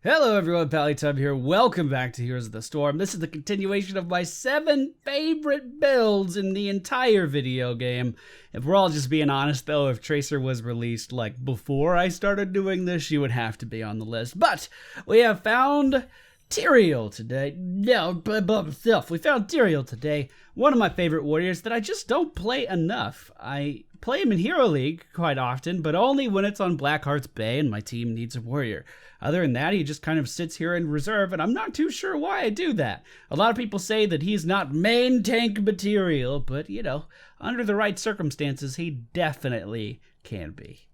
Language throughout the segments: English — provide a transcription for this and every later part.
Hello everyone, MFPallytime here. Welcome back to Heroes of the Storm. This is the continuation of my 7 favorite builds in the entire video game. If we're all just being honest though, if Tracer was released like before I started doing this, she would have to be on the list. But we have found Tyrael today. We found Tyrael today. One of my favorite warriors that I just don't play enough. I play him in Hero League quite often, but only when it's on Blackheart's Bay and my team needs a warrior. Other than that, he just kind of sits here in reserve, and I'm not too sure why I do that. A lot of people say that he's not main tank material, but, you know, under the right circumstances, he definitely can be.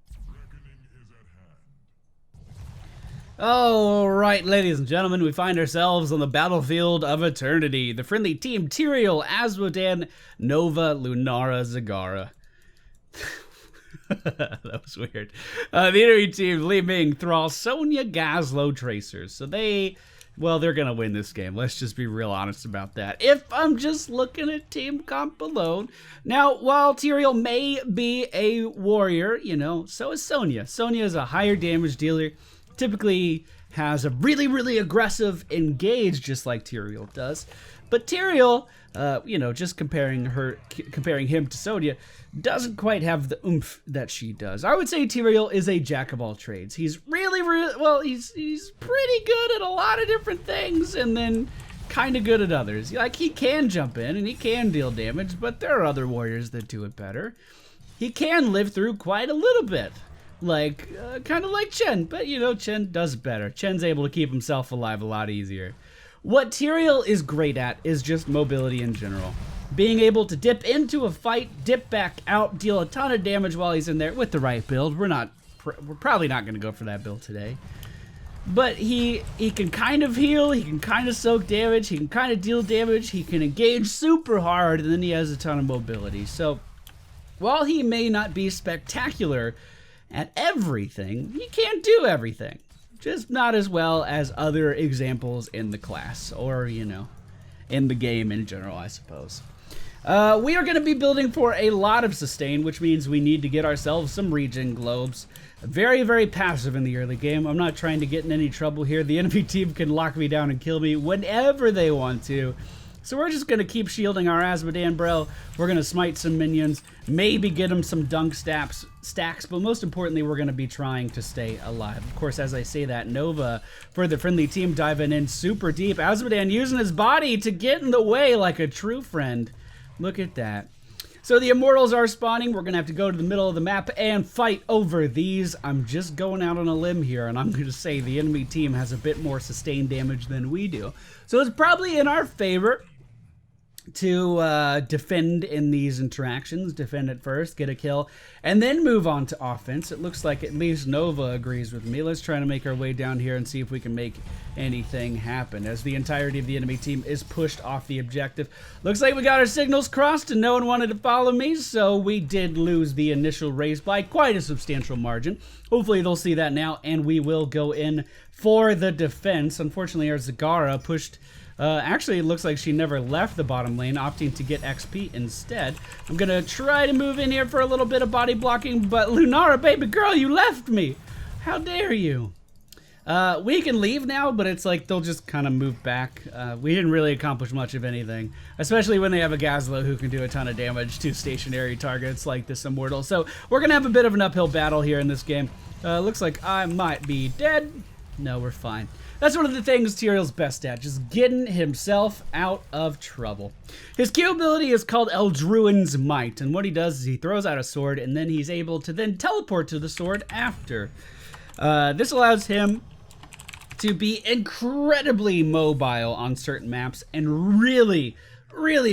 Alright, ladies and gentlemen, we find ourselves on the battlefield of eternity. The friendly team, Tyrael, Azmodan, Nova, Lunara, Zagara. That was weird. The enemy team, Li Ming, Thrall, Sonya, Gazlo, Tracers. So they're gonna win this game. Let's just be real honest about that. If I'm just looking at team comp alone. Now, while Tyrael may be a warrior, you know, so is Sonya. Sonya is a higher damage dealer. Typically has a really aggressive engage, just like Tyrael does. But Tyrael, you know, just comparing him to Sonya, doesn't quite have the oomph that she does. I would say Tyrael is a jack of all trades. He's really well, he's pretty good at a lot of different things, and then kind of good at others. Like, he can jump in and he can deal damage, but there are other warriors that do it better. He can live through quite a little bit. Like, kind of like Chen, but you know, Chen does better. Chen's able to keep himself alive a lot easier. What Tyrael is great at is just mobility in general. Being able to dip into a fight, dip back out, deal a ton of damage while he's in there with the right build. We're probably not going to go for that build today. But he can kind of heal, he can kind of soak damage, he can kind of deal damage, he can engage super hard, and then he has a ton of mobility. So, while he may not be spectacular at everything, he can't do everything. Just not as well as other examples in the class, or, you know, in the game in general, I suppose. We are going to be building for a lot of sustain, which means we need to get ourselves some regen globes. Very passive in the early game. I'm not trying to get in any trouble here. The enemy team can lock me down and kill me whenever they want to. So we're just going to keep shielding our Azmodan bro. We're going to smite some minions, maybe get him some dunk stacks, but most importantly, we're going to be trying to stay alive. Of course, as I say that, Nova, for the friendly team, diving in super deep. Azmodan using his body to get in the way like a true friend. Look at that. So the Immortals are spawning. We're going to have to go to the middle of the map and fight over these. I'm just going out on a limb here, and I'm going to say the enemy team has a bit more sustained damage than we do. So it's probably in our favor to defend in these interactions, defend at first, get a kill, and then move on to offense. It looks like at least Nova agrees with me. Let's try to make our way down here and see if we can make anything happen as the entirety of the enemy team is pushed off the objective. Looks like we got our signals crossed and no one wanted to follow me, so we did lose the initial race by quite a substantial margin. Hopefully they'll see that now, and we will go in for the defense. Unfortunately, our Zagara pushed. Actually, it looks like she never left the bottom lane, opting to get XP instead. I'm going to try to move in here for a little bit of body blocking, but Lunara, baby girl, you left me. How dare you? We can leave now, but it's like they'll just kind of move back. We didn't really accomplish much of anything, especially when they have a Gazlo who can do a ton of damage to stationary targets like this Immortal. So we're going to have a bit of an uphill battle here in this game. Looks like I might be dead. No, we're fine. That's one of the things Tyrael's best at, just getting himself out of trouble. His Q ability is called Eldruin's Might, and what he does is he throws out a sword, and then he's able to then teleport to the sword after. This allows him to be incredibly mobile on certain maps and really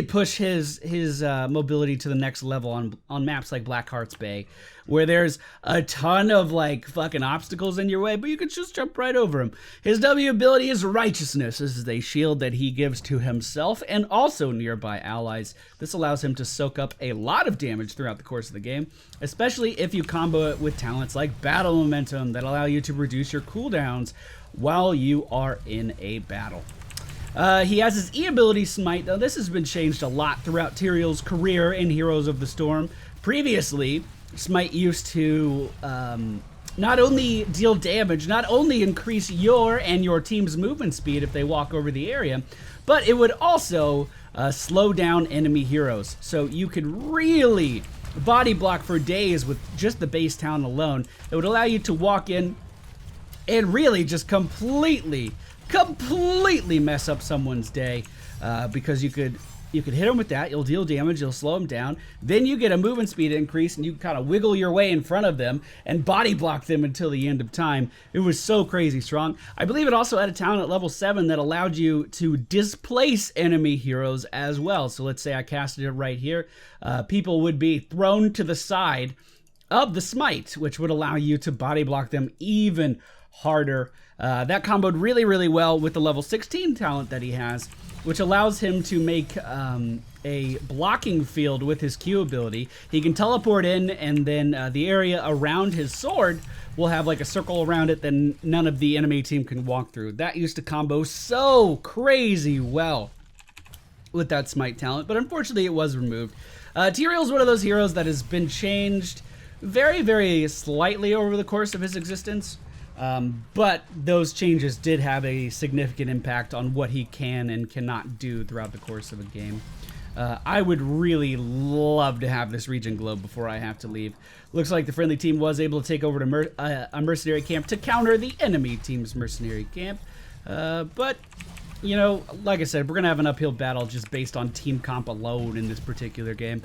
push his mobility to the next level on maps like Blackheart's Bay, where there's a ton of like fucking obstacles in your way, but you can just jump right over them. His W ability is Righteousness. This is a shield that he gives to himself and also nearby allies. This allows him to soak up a lot of damage throughout the course of the game, especially if you combo it with talents like Battle Momentum that allow you to reduce your cooldowns while you are in a battle. He has his E ability, Smite. Now, this has been changed a lot throughout Tyrael's career in Heroes of the Storm. Previously, Smite used to not only deal damage, not only increase your and your team's movement speed if they walk over the area, but it would also slow down enemy heroes. So you could really body block for days with just the base talent alone. It would allow you to walk in and really just completely mess up someone's day, because you could hit them with that, you'll deal damage, you'll slow them down, then you get a movement speed increase and you kind of wiggle your way in front of them and body block them until the end of time. It was so crazy strong. I believe it also had a talent at level 7 that allowed you to displace enemy heroes as well. So let's say I casted it right here. People would be thrown to the side of the smite, which would allow you to body block them even harder. That comboed really, really well with the level 16 talent that he has, which allows him to make a blocking field with his Q ability. He can teleport in, and then the area around his sword will have like a circle around it that none of the enemy team can walk through. That used to combo so crazy well with that smite talent, but unfortunately it was removed. Tyrael is one of those heroes that has been changed very, very slightly over the course of his existence. But those changes did have a significant impact on what he can and cannot do throughout the course of a game. I would really love to have this region globe before I have to leave. Looks like the friendly team was able to take over to a mercenary camp to counter the enemy team's mercenary camp. But, you know, like I said, we're going to have an uphill battle just based on team comp alone in this particular game.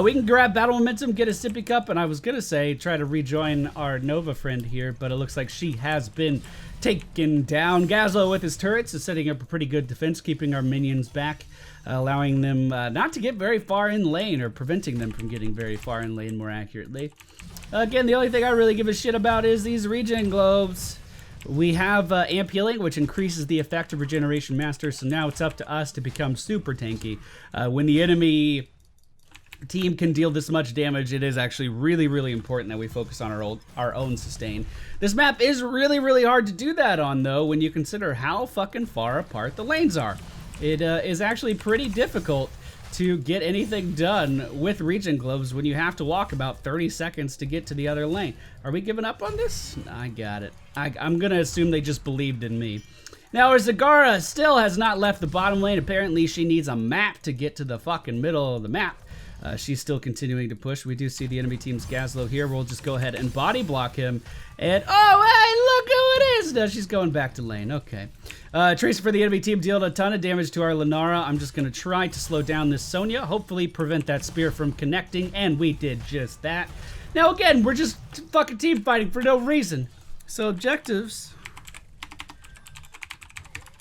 We can grab battle momentum, get a sippy cup, and I was going to say try to rejoin our Nova friend here, but it looks like she has been taken down. Gazlo with his turrets is setting up a pretty good defense, keeping our minions back, allowing them not to get very far in lane, or preventing them from getting very far in lane more accurately. Again, the only thing I really give a shit about is these regen globes. We have amp healing, which increases the effect of Regeneration Master, so now it's up to us to become super tanky. When the enemy team can deal this much damage, it is actually really, really important that we focus on our own sustain. This map is really, really hard to do that on, though, when you consider how fucking far apart the lanes are. It is actually pretty difficult to get anything done with regen globes when you have to walk about 30 seconds to get to the other lane. Are we giving up on this? I got it. I'm gonna assume they just believed in me. Now, our Zagara still has not left the bottom lane. Apparently, she needs a map to get to the fucking middle of the map. She's still continuing to push. We do see the enemy team's Gazlo here. We'll just go ahead and body block him. And, oh, hey, look who it is! No, she's going back to lane. Okay. Tracer for the enemy team dealt a ton of damage to our Lunara. I'm just going to try to slow down this Sonya, hopefully prevent that spear from connecting, and we did just that. Now, again, we're just fucking team fighting for no reason. So, objectives.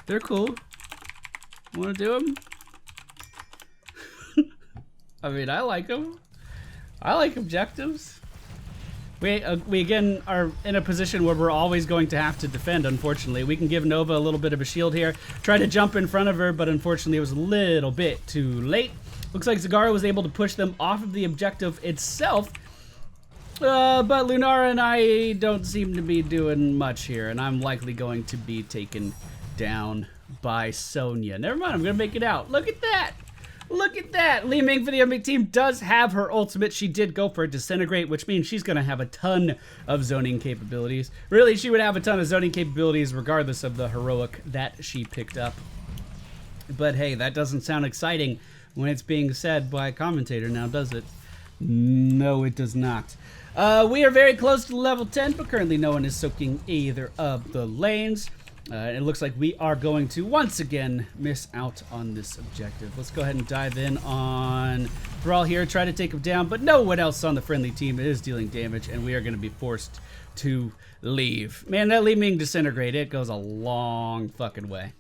They're cool. Want to do them? I mean, I like them. I like objectives. We again are in a position where we're always going to have to defend, unfortunately. We can give Nova a little bit of a shield here. Try to jump in front of her, but unfortunately it was a little bit too late. Looks like Zagara was able to push them off of the objective itself. But Lunara and I don't seem to be doing much here, and I'm likely going to be taken down by Sonya. Never mind, I'm going to make it out. Look at that! Look at that! Li Ming for the enemy team does have her ultimate. She did go for a Disintegrate, which means she's going to have a ton of zoning capabilities. Really, she would have a ton of zoning capabilities regardless of the heroic that she picked up. But hey, that doesn't sound exciting when it's being said by a commentator now, does it? No, it does not. We are very close to level 10, but currently no one is soaking either of the lanes. It looks like we are going to once again miss out on this objective. Let's go ahead and dive in on Tyrael here, try to take him down, but no one else on the friendly team is dealing damage, and we are going to be forced to leave. Man, that Li Ming Disintegrate, it goes a long fucking way.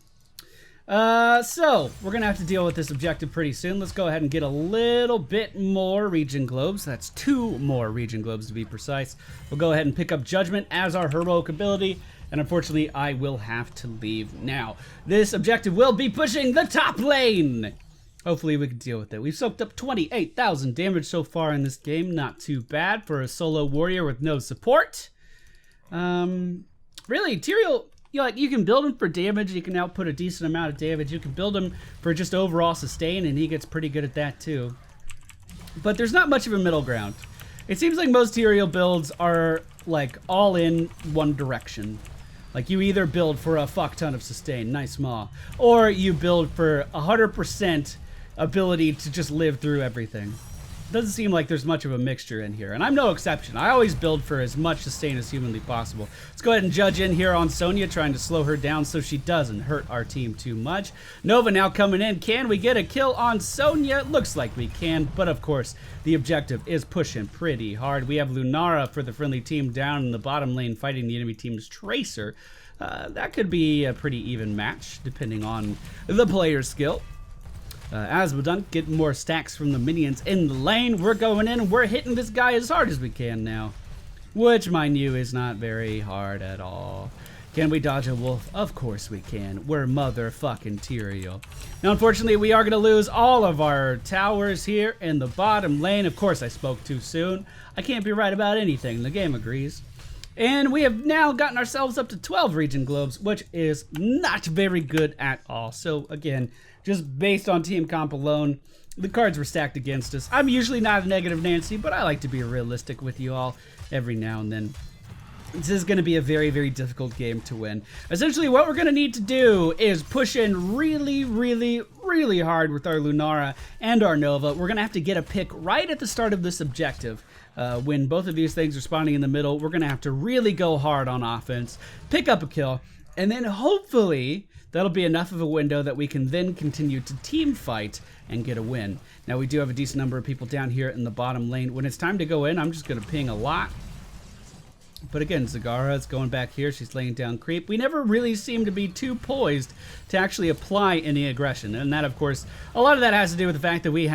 So we're gonna have to deal with this objective pretty soon. Let's go ahead and get a little bit more regen globes. That's 2 more regen globes to be precise. We'll go ahead and pick up Judgment as our heroic ability, and unfortunately I will have to leave now. This objective will be pushing the top lane. Hopefully we can deal with it. We've soaked up 28,000 damage so far in this game. Not too bad for a solo warrior with no support. Really, Tyrael, you can build him for damage. You can output a decent amount of damage. You can build him for just overall sustain, and he gets pretty good at that too. But there's not much of a middle ground. It seems like most Tyrael builds are like all in one direction. Like you either build for a fuck ton of sustain, nice maw, or you build for 100% ability to just live through everything. Doesn't seem like there's much of a mixture in here, and I'm no exception. I always build for as much sustain as humanly possible. Let's go ahead and judge in here on Sonya, trying to slow her down so she doesn't hurt our team too much. Nova now coming in. Can we get a kill on Sonya? Looks like we can, but of course, the objective is pushing pretty hard. We have Lunara for the friendly team down in the bottom lane fighting the enemy team's Tracer. That could be a pretty even match, depending on the player's skill. As we're done getting more stacks from the minions in the lane, we're going in and we're hitting this guy as hard as we can now. Which, mind you, is not very hard at all. Can we dodge a wolf? Of course we can. We're motherfucking Tyrael. Now, unfortunately, we are going to lose all of our towers here in the bottom lane. Of course, I spoke too soon. I can't be right about anything. The game agrees. And we have now gotten ourselves up to 12 region globes, which is not very good at all. So, again, just based on team comp alone, the cards were stacked against us. I'm usually not a negative Nancy, but I like to be realistic with you all every now and then. This is going to be a very, very difficult game to win. Essentially, what we're going to need to do is push in really, really, really hard with our Lunara and our Nova. We're going to have to get a pick right at the start of this objective. When both of these things are spawning in the middle, we're going to have to really go hard on offense, pick up a kill, and then hopefully that'll be enough of a window that we can then continue to team fight and get a win. Now, we do have a decent number of people down here in the bottom lane. When it's time to go in, I'm just going to ping a lot. But again, Zagara is going back here. She's laying down creep. We never really seem to be too poised to actually apply any aggression. And that, of course, a lot of that has to do with the fact that we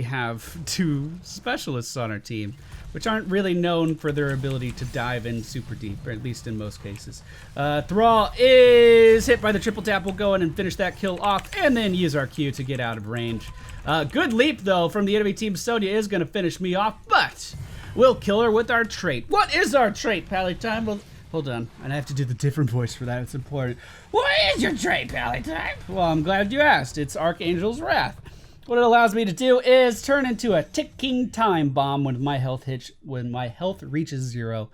have two specialists on our team, which aren't really known for their ability to dive in super deep, or at least in most cases. Thrall is hit by the triple tap. We'll go in and finish that kill off and then use our Q to get out of range. Good leap, though, from the enemy team. Sonya is going to finish me off, but we'll kill her with our trait. What is our trait, Pallytime? Well, hold on. I have to do the different voice for that. It's important. What is your trait, Pallytime? Well, I'm glad you asked. It's Archangel's Wrath. What it allows me to do is turn into a ticking time bomb when my health reaches 0.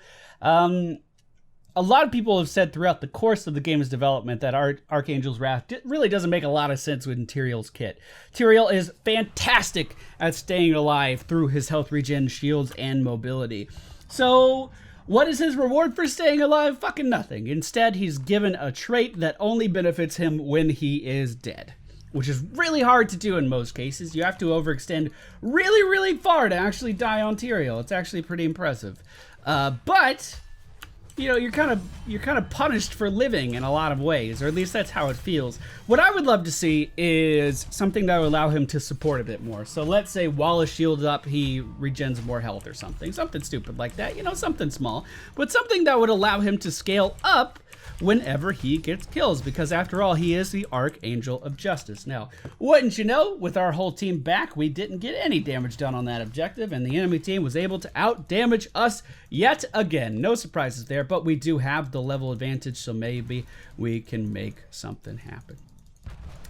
A lot of people have said throughout the course of the game's development that Archangel's Wrath really doesn't make a lot of sense with Tyrael's kit. Tyrael is fantastic at staying alive through his health regen, shields, and mobility. So what is his reward for staying alive? Fucking nothing. Instead, he's given a trait that only benefits him when he is dead, which is really hard to do in most cases. You have to overextend really, really far to actually die on Tyrael. It's actually pretty impressive. But you know, you're kind of punished for living in a lot of ways, or at least that's how it feels. What I would love to see is something that would allow him to support a bit more. So let's say while his shield's up, he regens more health or something stupid like that, you know, something small, but something that would allow him to scale up whenever he gets kills, because after all, he is the Archangel of Justice. Now, wouldn't you know, with our whole team back, we didn't get any damage done on that objective, and the enemy team was able to out-damage us yet again. No surprises there, but we do have the level advantage, so maybe we can make something happen.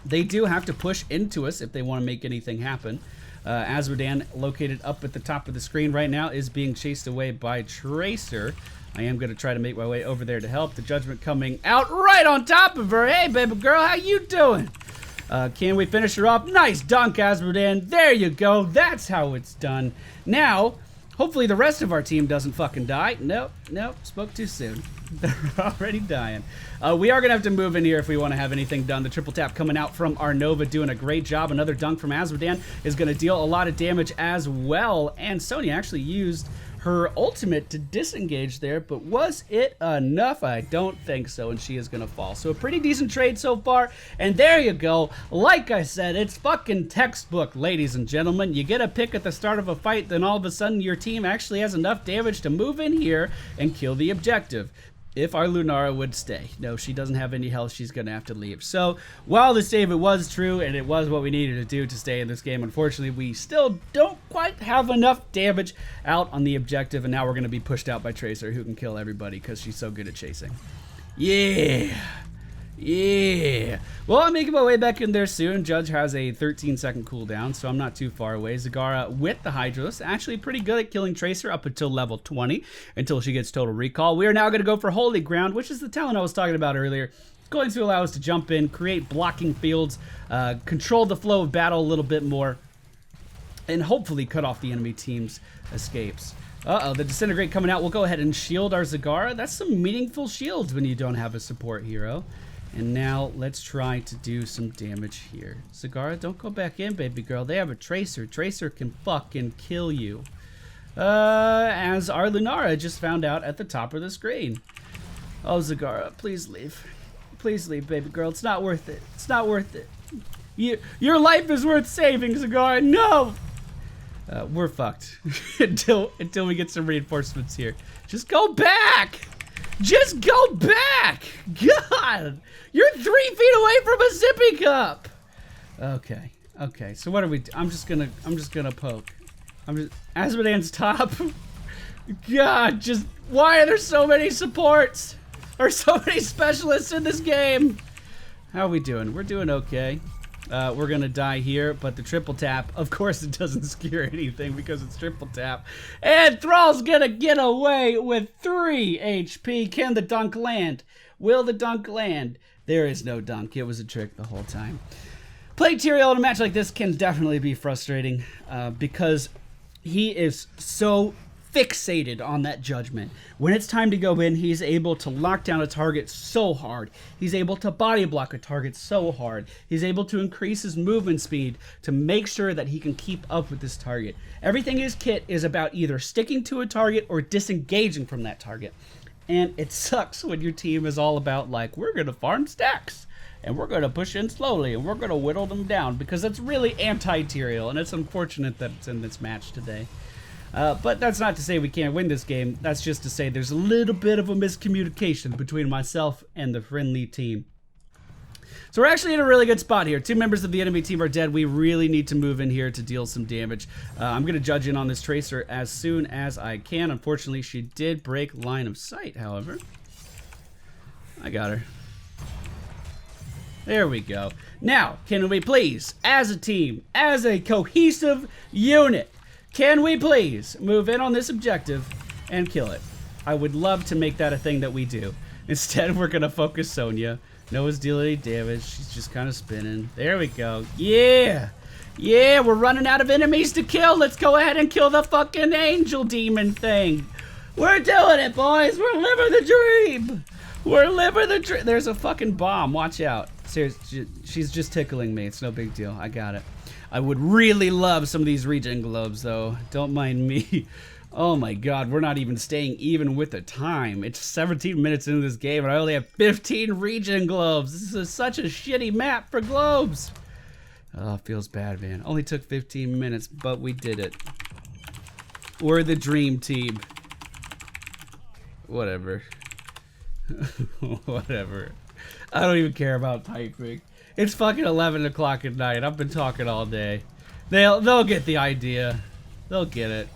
They do have to push into us if they want to make anything happen. Azradan, located up at the top of the screen right now, is being chased away by Tracer. I am going to try to make my way over there to help. The Judgment coming out right on top of her. Hey, baby girl, how you doing? Can we finish her off? Nice dunk, Azradan. There you go. That's how it's done. Now, hopefully the rest of our team doesn't fucking die. Nope, spoke too soon. They're already dying. We are going to have to move in here if we want to have anything done. The triple tap coming out from our Nova doing a great job. Another dunk from Azradan is going to deal a lot of damage as well. And Sonya actually used her ultimate to disengage there, but was it enough? I don't think so, and she is gonna fall. So a pretty decent trade so far, and there you go. Like I said, it's fucking textbook, ladies and gentlemen. You get a pick at the start of a fight, then all of a sudden your team actually has enough damage to move in here and kill the objective. If our Lunara would stay. No, she doesn't have any health. She's going to have to leave. So, while the save, it was true, and it was what we needed to do to stay in this game, unfortunately, we still don't quite have enough damage out on the objective, and now we're going to be pushed out by Tracer, who can kill everybody because she's so good at chasing. Yeah! Yeah. Well, I'm making my way back in there soon. Judge has a 13-second cooldown, so I'm not too far away. Zagara with the Hydros, actually pretty good at killing Tracer up until level 20, until she gets total recall. We are now going to go for Holy Ground, which is the talent I was talking about earlier. It's going to allow us to jump in, create blocking fields, control the flow of battle a little bit more, and hopefully cut off the enemy team's escapes. Uh-oh, the Disintegrate coming out. We'll go ahead and shield our Zagara. That's some meaningful shields when you don't have a support hero. And now let's try to do some damage here. Zagara, don't go back in, baby girl. They have a Tracer. Tracer can fucking kill you. As our Lunara just found out at the top of the screen. Oh, Zagara, please leave. Please leave, baby girl. It's not worth it. It's not worth it. Your life is worth saving, Zagara. No! We're fucked until we get some reinforcements here. Just go back! Just go back! God! You're 3 feet away from a sippy cup! Okay. Okay, so what are we I'm just gonna poke. Asmodan's top. God, just why are there so many supports? Or so many specialists in this game? How are we doing? We're doing okay. We're gonna die here, but the triple tap, of course it doesn't scare anything because it's triple tap. And Thrall's gonna get away with 3 HP. Can the dunk land? Will the dunk land? There is no dunk. It was a trick the whole time. Playing Tyrael in a match like this can definitely be frustrating because he is so fixated on that judgment. When it's time to go in, he's able to lock down a target so hard. He's able to body block a target so hard. He's able to increase his movement speed to make sure that he can keep up with this target. Everything in his kit is about either sticking to a target or disengaging from that target. And it sucks when your team is all about like, we're gonna farm stacks and we're gonna push in slowly and we're gonna whittle them down, because that's really anti-Tyrael, and it's unfortunate that it's in this match today. But that's not to say we can't win this game. That's just to say there's a little bit of a miscommunication between myself and the friendly team. So we're actually in a really good spot here. 2 members of the enemy team are dead. We really need to move in here to deal some damage. I'm going to judge in on this Tracer as soon as I can. Unfortunately, she did break line of sight, however. I got her. There we go. Now, can we please, as a team, as a cohesive unit, can we please move in on this objective and kill it? I would love to make that a thing that we do. Instead, we're going to focus Sonya. No one's dealing any damage. She's just kind of spinning. There we go. Yeah! Yeah, we're running out of enemies to kill. Let's go ahead and kill the fucking angel demon thing. We're doing it, boys. We're living the dream. We're living the dream. There's a fucking bomb. Watch out. Seriously, she's just tickling me. It's no big deal. I got it. I would really love some of these regen globes, though. Don't mind me. Oh my god, we're not even staying even with the time. It's 17 minutes into this game, and I only have 15 regen globes. This is such a shitty map for globes. Oh, it feels bad, man. Only took 15 minutes, but we did it. We're the dream team. Whatever. Whatever. I don't even care about typing. It's fucking 11 o'clock at night. I've been talking all day. They'll get the idea. They'll get it.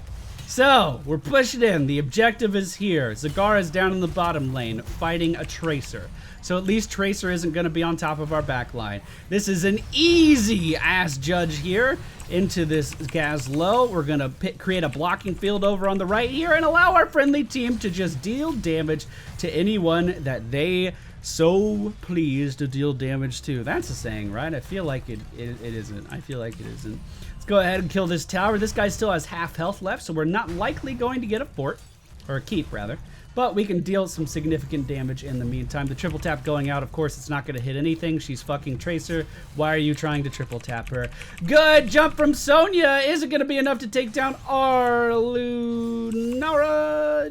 So, we're pushing in. The objective is here. Zagara's down in the bottom lane fighting a Tracer. So at least Tracer isn't going to be on top of our back line. This is an easy-ass judge here into this gas low. We're going to create a blocking field over on the right here and allow our friendly team to just deal damage to anyone that they so pleased to deal damage to. That's a saying, right? I feel like it isn't. I feel like it isn't. Let's go ahead and kill this tower. This guy still has half health left, so we're not likely going to get a fort, or a keep rather, but we can deal some significant damage in the meantime. The triple tap going out, of course, it's not going to hit anything. She's fucking Tracer. Why are you trying to triple tap her? Good jump from Sonya. Is it going to be enough to take down our Lunara?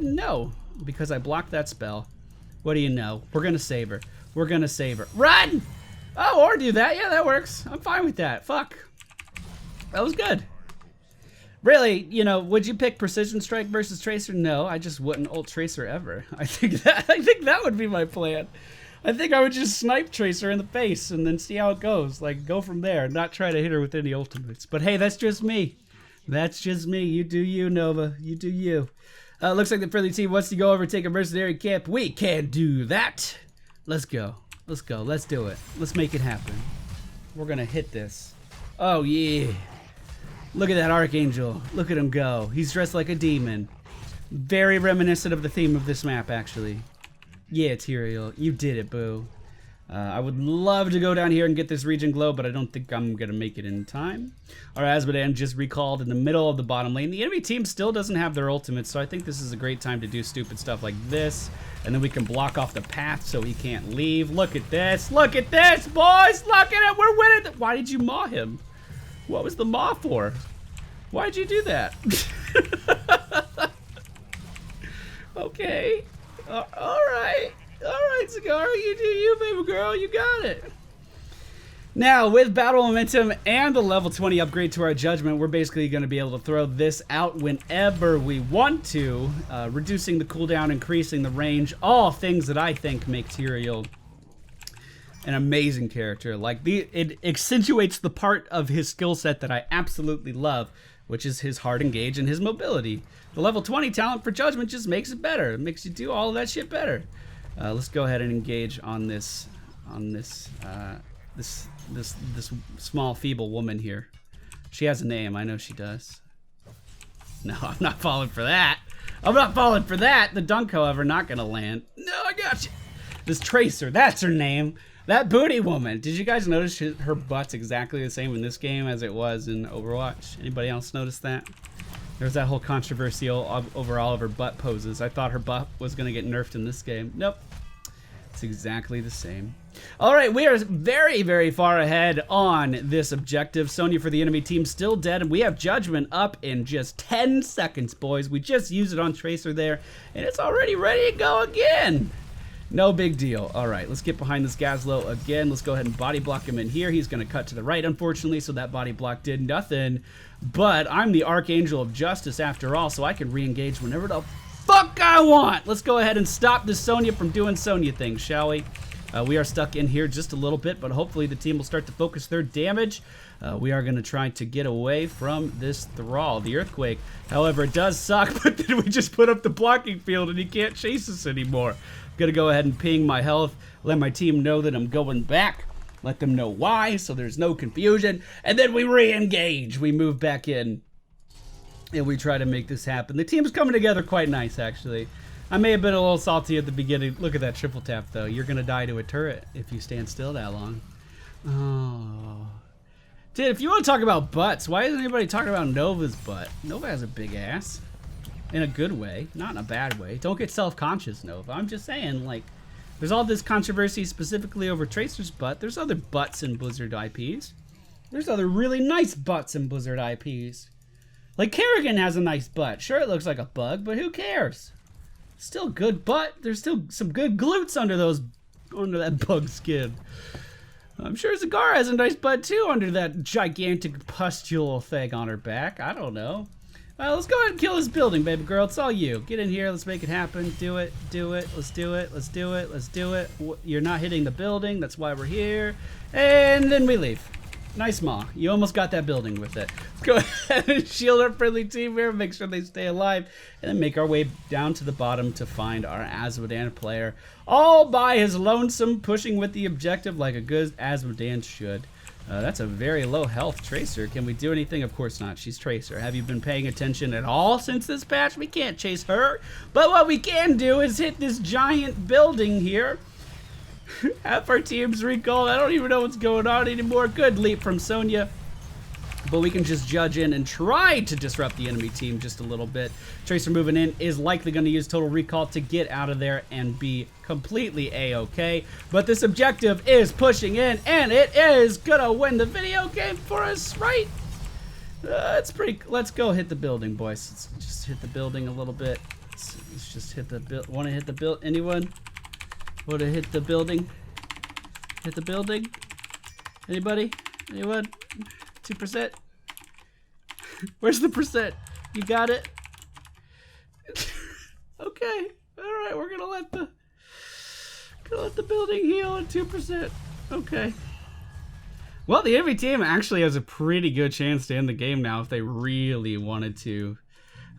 No, because I blocked that spell. What do you know? We're going to save her. We're going to save her. Run! Oh, or do that. Yeah, that works. I'm fine with that. Fuck. That was good. Really, you know, would you pick Precision Strike versus Tracer? No, I just wouldn't ult Tracer ever. I think that would be my plan. I think I would just snipe Tracer in the face and then see how it goes. Like, go from there, not try to hit her with any ultimates. But hey, that's just me. That's just me. You do you, Nova. You do you. Looks like the friendly team wants to go over and take a mercenary camp. We can do that. Let's go. Let's go. Let's do it. Let's make it happen. We're gonna hit this. Oh yeah. Look at that Archangel. Look at him go. He's dressed like a demon. Very reminiscent of the theme of this map, actually. Yeah, Tyrael, you did it, boo. I would love to go down here and get this region glow, but I don't think I'm gonna make it in time. Our Azmodan just recalled in the middle of the bottom lane. The enemy team still doesn't have their ultimates, so I think this is a great time to do stupid stuff like this. And then we can block off the path so he can't leave. Look at this. Look at this, boys. Look at it. We're winning. Why did you maw him? What was the maw for? Why'd you do that? Okay. All right. All right, Cigar. You do you, baby girl. You got it. Now, with battle momentum and the level 20 upgrade to our judgment, we're basically going to be able to throw this out whenever we want to, reducing the cooldown, increasing the range, all things that I think make Tyrael an amazing character. Like, it accentuates the part of his skill set that I absolutely love, which is his hard engage and his mobility. The level 20 talent for judgment just makes it better. It makes you do all of that shit better. Let's go ahead and engage on this small feeble woman here. She has a name, I know she does. No, I'm not falling for that. I'm not falling for that. The dunk, however, not gonna land. No, I got you. This Tracer, that's her name. That booty woman. Did you guys notice her butt's exactly the same in this game as it was in Overwatch? Anybody else notice that? There's that whole controversial overall of her butt poses. I thought her butt was gonna get nerfed in this game. Nope. It's exactly the same. All right, we are very, very far ahead on this objective. Sonya for the enemy team still dead, and we have Judgment up in just 10 seconds, boys. We just used it on Tracer there, and it's already ready to go again. No big deal. All right, let's get behind this Gazlo again. Let's go ahead and body block him in here. He's going to cut to the right, unfortunately, so that body block did nothing. But I'm the Archangel of Justice after all, so I can re-engage whenever the fuck I want. Let's go ahead and stop this Sonya from doing Sonya things, shall we? We are stuck in here just a little bit, but hopefully the team will start to focus their damage. We are going to try to get away from this Thrall, the Earthquake. However, it does suck, but then we just put up the blocking field and he can't chase us anymore. I'm going to go ahead and ping my health, let my team know that I'm going back, let them know why, so there's no confusion, and then we re-engage. We move back in, and we try to make this happen. The team's coming together quite nice, actually. I may have been a little salty at the beginning. Look at that triple tap, though. You're going to die to a turret if you stand still that long. Oh. Dude, if you want to talk about butts, why isn't anybody talking about Nova's butt? Nova has a big ass. In a good way, not in a bad way. Don't get self-conscious, Nova. I'm just saying, like, there's all this controversy specifically over Tracer's butt. There's other butts in Blizzard IPs. There's other really nice butts in Blizzard IPs. Like, Kerrigan has a nice butt. Sure, it looks like a bug, but who cares? Still good butt. There's still some good glutes under that bug skin. I'm sure Zagar has a nice butt too under that gigantic pustule thing on her back. I don't know. Let's go ahead and kill this building, baby girl. It's all you. Get in here. Let's make it happen. Do it. Do it. Let's do it. Let's do it. Let's do it. You're not hitting the building. That's why we're here. And then we leave. Nice maw. You almost got that building with it. Let's go ahead and shield our friendly team here. Make sure they stay alive. And then make our way down to the bottom to find our Azmodan player. All by his lonesome, pushing with the objective like a good Azmodan should. That's a very low health Tracer. Can we do anything? Of course not. She's Tracer. Have you been paying attention at all since this patch? We can't chase her. But what we can do is hit this giant building here. Half our team's recalled. I don't even know what's going on anymore. Good leap from Sonya. But we can just judge in and try to disrupt the enemy team just a little bit. Tracer moving in is likely going to use total recall to get out of there and be completely a-okay. But this objective is pushing in, and it is going to win the video game for us, right? It's pretty... Let's go hit the building, boys. Let's just hit the building a little bit. Let's just hit the build. Want to hit the build? Anyone? Want to hit the building? Hit the building? Anybody? Anyone? 2%? Where's the percent? You got it? Okay. Alright, we're gonna let the building heal at 2%. Okay. Well, the enemy team actually has a pretty good chance to end the game now if they really wanted to.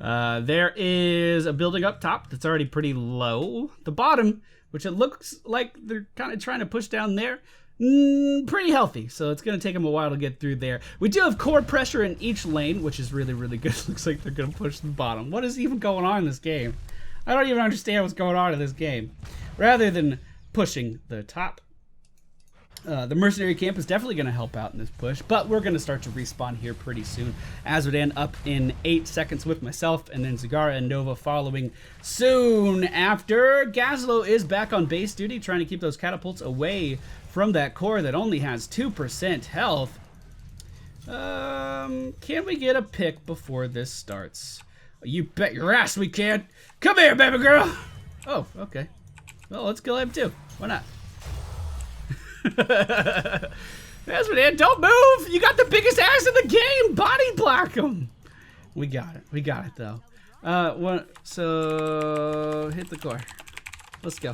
There is a building up top that's already pretty low. The bottom, which it looks like they're kind of trying to push down there, pretty healthy. So it's going to take them a while to get through there. We do have core pressure in each lane, which is really, really good. Looks like they're going to push the bottom. What is even going on in this game? I don't even understand what's going on in this game. Rather than pushing the top, the mercenary camp is definitely going to help out in this push, but we're going to start to respawn here pretty soon. Azmodan up in 8 seconds with myself, and then Zagara and Nova following soon after. Gazlo is back on base duty, trying to keep those catapults away from that core that only has 2% health. Can we get a pick before this starts? You bet your ass we can. Come here, baby girl. Oh, okay. Well, let's kill him too. Why not? Azmodan, don't move! You got the biggest ass in the game! Body block him! We got it. We got it, though. So hit the core. Let's go.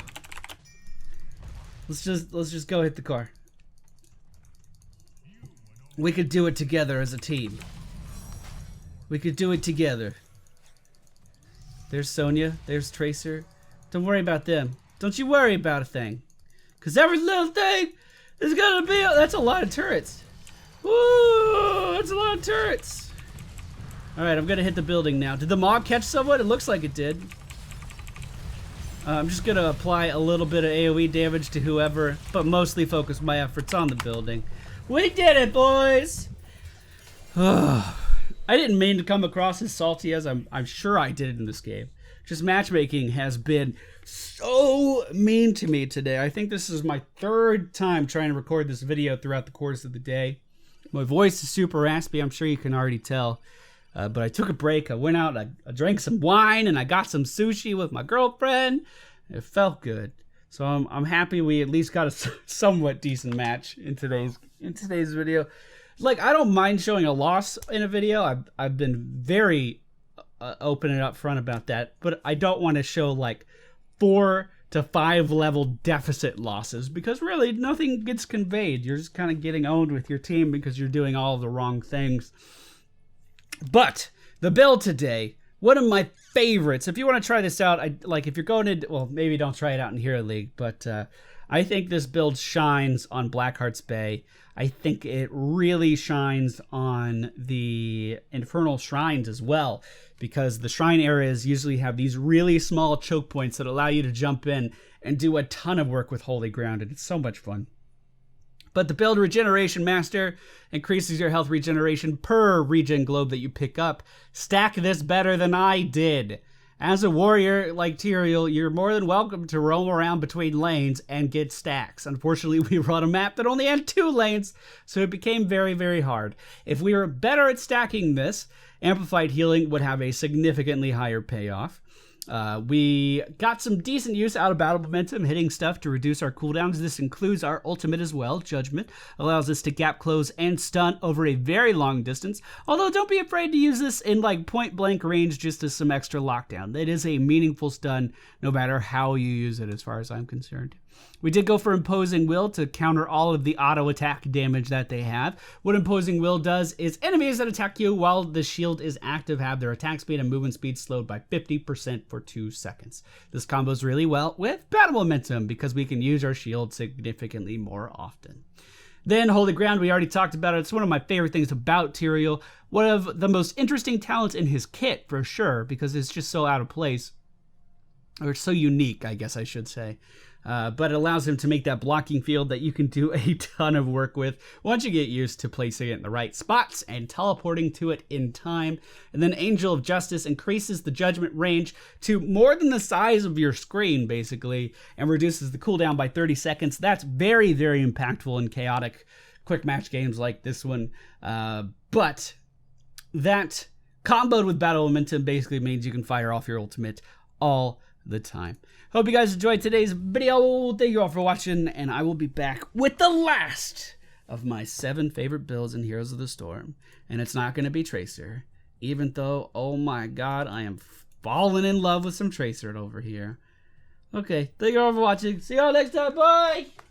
Let's just go hit the core. We could do it together as a team. We could do it together. There's Sonya. There's Tracer. Don't worry about them. Don't you worry about a thing. Because every little thing is going to be... That's a lot of turrets. Woo! That's a lot of turrets. Alright, I'm going to hit the building now. Did the mob catch someone? It looks like it did. I'm just going to apply a little bit of AoE damage to whoever, but mostly focus my efforts on the building. We did it, boys! I didn't mean to come across as salty as I'm sure I did in this game. Just matchmaking has been so mean to me today. I think this is my 3rd time trying to record this video throughout the course of the day. My voice is super raspy, I'm sure you can already tell. But I took a break, I went out, I drank some wine, and I got some sushi with my girlfriend. It felt good. So I'm happy we at least got a somewhat decent match in today's video. Like, I don't mind showing a loss in a video. I've been very open and upfront about that, but I don't want to show like 4 to 5 level deficit losses, because really nothing gets conveyed. You're just kind of getting owned with your team because you're doing all the wrong things. But the build today, one of my favorites. If you want to try this out, if you're going to, well, maybe don't try it out in Hero League, but I think this build shines on Blackheart's Bay. I think it really shines on the Infernal Shrines as well, because the shrine areas usually have these really small choke points that allow you to jump in and do a ton of work with Holy Ground, and it's so much fun. But the build Regeneration Master increases your health regeneration per regen globe that you pick up. Stack this better than I did. As a warrior like Tyrael, you're more than welcome to roam around between lanes and get stacks. Unfortunately, we run a map that only had 2 lanes, so it became very, very hard. If we were better at stacking this, Amplified Healing would have a significantly higher payoff. We got some decent use out of battle momentum, hitting stuff to reduce our cooldowns. This includes our ultimate as well. Judgment allows us to gap close and stun over a very long distance. Although don't be afraid to use this in like point blank range just as some extra lockdown. It is a meaningful stun no matter how you use it, as far as I'm concerned. We did go for Imposing Will to counter all of the auto attack damage that they have. What Imposing Will does is enemies that attack you while the shield is active have their attack speed and movement speed slowed by 50% for 2 seconds. This combos really well with battle momentum because we can use our shield significantly more often. Then Holy Ground, we already talked about it. It's one of my favorite things about Tyrael. One of the most interesting talents in his kit for sure, because it's just so out of place. Or so unique, I guess I should say. But it allows him to make that blocking field that you can do a ton of work with once you get used to placing it in the right spots and teleporting to it in time. And then Angel of Justice increases the judgment range to more than the size of your screen, basically, and reduces the cooldown by 30 seconds. That's very, very impactful in chaotic quick match games like this one. But that comboed with battle momentum basically means you can fire off your ultimate all the time. Hope you guys enjoyed today's video. Thank you all for watching, and I will be back with the last of my 7 favorite builds in Heroes of the Storm. And it's not going to be Tracer, even though, oh my god, I am falling in love with some Tracer over here. Okay, thank you all for watching. See you all next time. Bye!